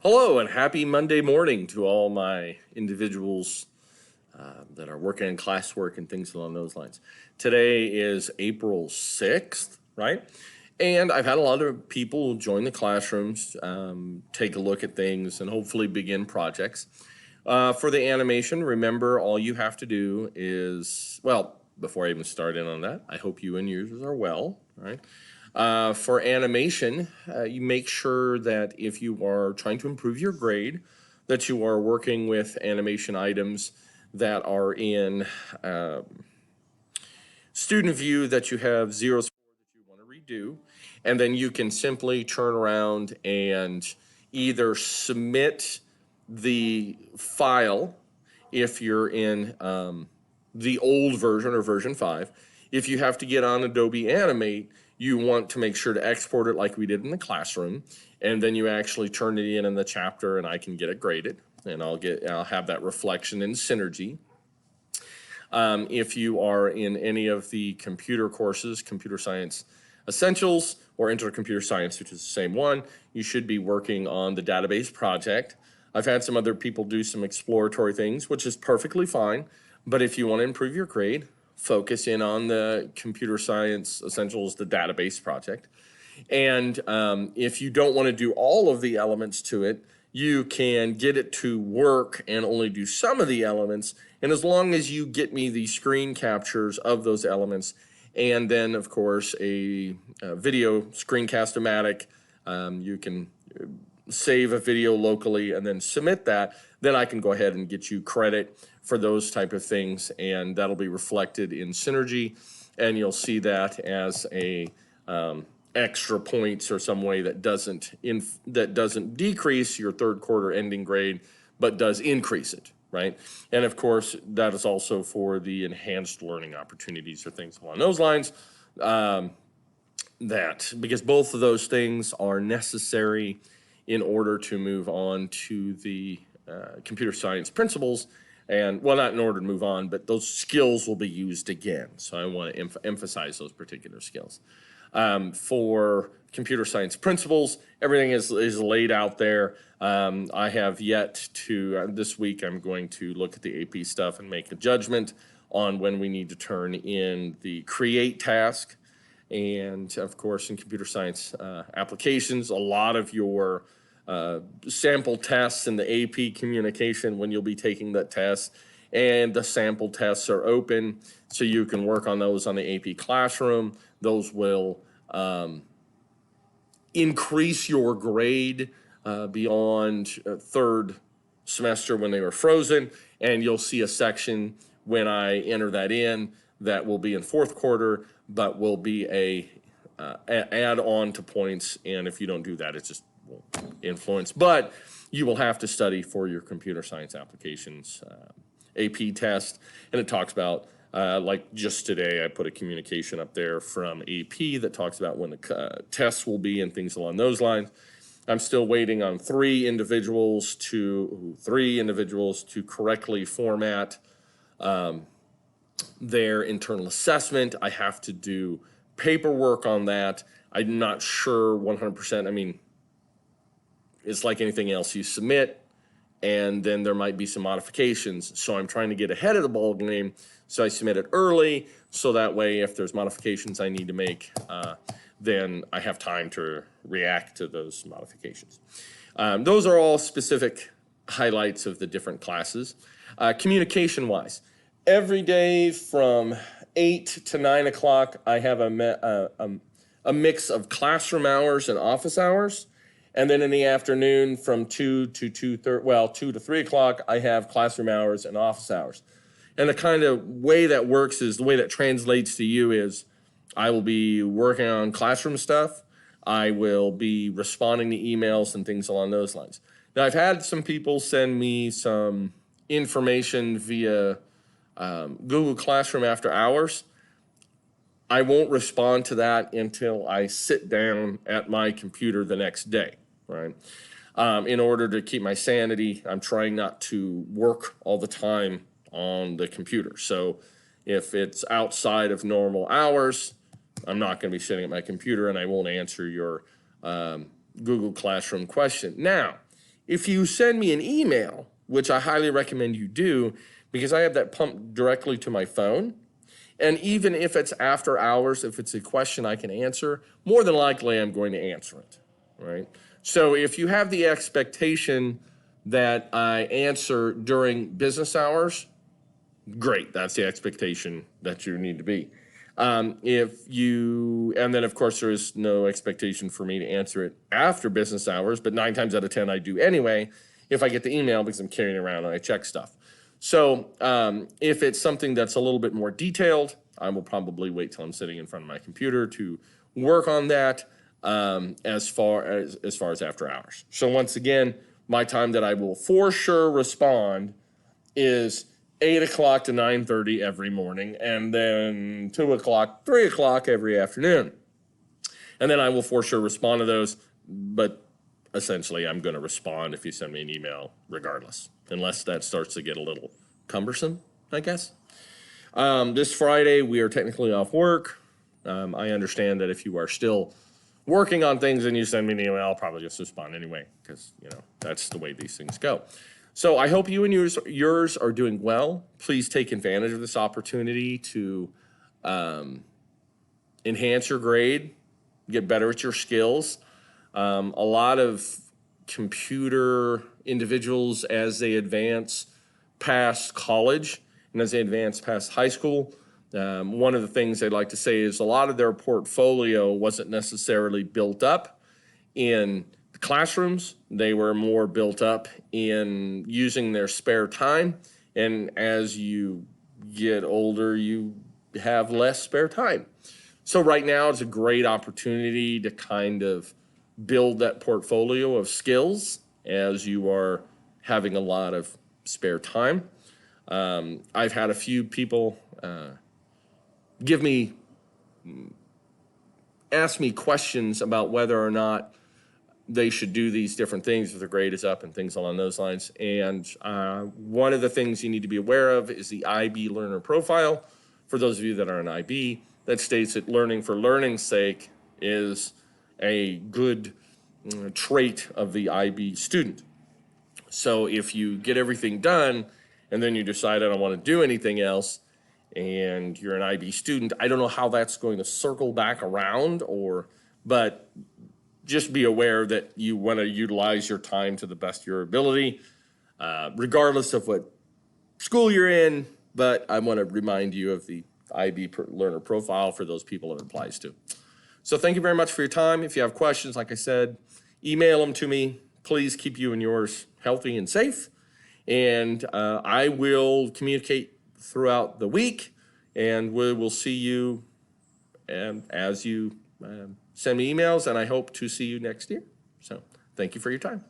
Hello and happy Monday morning to all my individuals that are working in classwork and things along those lines. Today is April 6th, right? And I've had a lot of people join the classrooms, take a look at things, and hopefully begin projects. For the animation, remember all you have to do is, well, before I even start in on that, I hope you and yours are well, right? For animation, you make sure that if you are trying to improve your grade, that you are working with animation items that are in student view that you have zero score that you want to redo, and then you can simply turn around and either submit the file if you're in the old version or version 5. If you have to get on Adobe Animate, you want to make sure to export it like we did in the classroom, and then you actually turn it in the chapter and I can get it graded, and I'll have that reflection in Synergy. If you are in any of the computer courses, Computer Science Essentials or Intro to Computer Science, which is the same one, you should be working on the database project. I've had some other people do some exploratory things, which is perfectly fine, but if you want to improve your grade, focus in on the Computer Science Essentials, the database project. And if you don't want to do all of the elements to it, you can get it to work and only do some of the elements. And as long as you get me the screen captures of those elements, and then of course a video screencast-o-matic, you can save a video locally and then submit that, then I can go ahead and get you credit for those type of things, and that'll be reflected in Synergy, and you'll see that as a extra points or some way that doesn't decrease your third quarter ending grade, but does increase it, right? And of course, that is also for the enhanced learning opportunities or things along those lines. Because both of those things are necessary in order to move on to the computer science principles. And well, not in order to move on, but those skills will be used again. So I want to emphasize those particular skills. For computer science principles, everything is laid out there. I have yet to, this week I'm going to look at the AP stuff and make a judgment on when we need to turn in the create task. And of course, in computer science applications, a lot of your sample tests in the AP communication when you'll be taking that test, and the sample tests are open, so you can work on those on the AP Classroom. Those will increase your grade beyond third semester when they were frozen, and you'll see a section when I enter that in that will be in fourth quarter, but will be a add on to points, and if you don't do that, it's just will influence. But you will have to study for your computer science applications AP test, and it talks about like just today I put a communication up there from AP that talks about when the tests will be and things along those lines. I'm still waiting on three individuals to correctly format their internal assessment. I have to do paperwork on that. I'm not sure 100%. I mean, it's like anything else. You submit, and then there might be some modifications. So I'm trying to get ahead of the ball game. So I submit it early, so that way if there's modifications I need to make, then I have time to react to those modifications. Those are all specific highlights of the different classes. Communication-wise, every day from 8 to 9 o'clock, I have a mix of classroom hours and office hours. And then in the afternoon from 2 to 3 o'clock, I have classroom hours and office hours. And the kind of way that works is, the way that translates to you is, I will be working on classroom stuff. I will be responding to emails and things along those lines. Now, I've had some people send me some information via Google Classroom after hours. I won't respond to that until I sit down at my computer the next day, right? In order to keep my sanity, I'm trying not to work all the time on the computer. So if it's outside of normal hours, I'm not going to be sitting at my computer, and I won't answer your Google Classroom question. Now, If you send me an email, which I highly recommend you do, because I have that pumped directly to my phone, and even if it's after hours, if it's a question I can answer, more than likely I'm going to answer it, right? So if you have the expectation that I answer during business hours, great, that's the expectation that you need to be. And then of course there is no expectation for me to answer it after business hours, but 9 times out of 10 I do anyway if I get the email because I'm carrying it around and I check stuff. So if it's something that's a little bit more detailed, I will probably wait till I'm sitting in front of my computer to work on that as far as after hours. So once again, my time that I will for sure respond is 8 o'clock to 9:30 every morning, and then 2 o'clock, 3 o'clock every afternoon. And then I will for sure respond to those, but essentially I'm going to respond if you send me an email regardless, unless that starts to get a little cumbersome, I guess. This Friday, we are technically off work. I understand that if you are still working on things and you send me an email, I'll probably just respond anyway, because, that's the way these things go. So I hope you and yours are doing well. Please take advantage of this opportunity to enhance your grade, get better at your skills. A lot of computer individuals, as they advance past college and as they advance past high school, one of the things they'd like to say is a lot of their portfolio wasn't necessarily built up in the classrooms. They were more built up in using their spare time. And as you get older, you have less spare time. So right now is a great opportunity to kind of build that portfolio of skills as you are having a lot of spare time. I've had a few people ask me questions about whether or not they should do these different things if their grade is up and things along those lines. And one of the things you need to be aware of is the IB learner profile. For those of you that are an IB, that states that learning for learning's sake is a good trait of the IB student. So if you get everything done and then you decide I don't want to do anything else and you're an IB student, I don't know how that's going to circle back around, but just be aware that you want to utilize your time to the best of your ability, regardless of what school you're in. But I want to remind you of the IB learner profile for those people it applies to. So thank you very much for your time. If you have questions, like I said, email them to me. Please keep you and yours healthy and safe. And I will communicate throughout the week, and we will see you as you send me emails, and I hope to see you next year. So thank you for your time.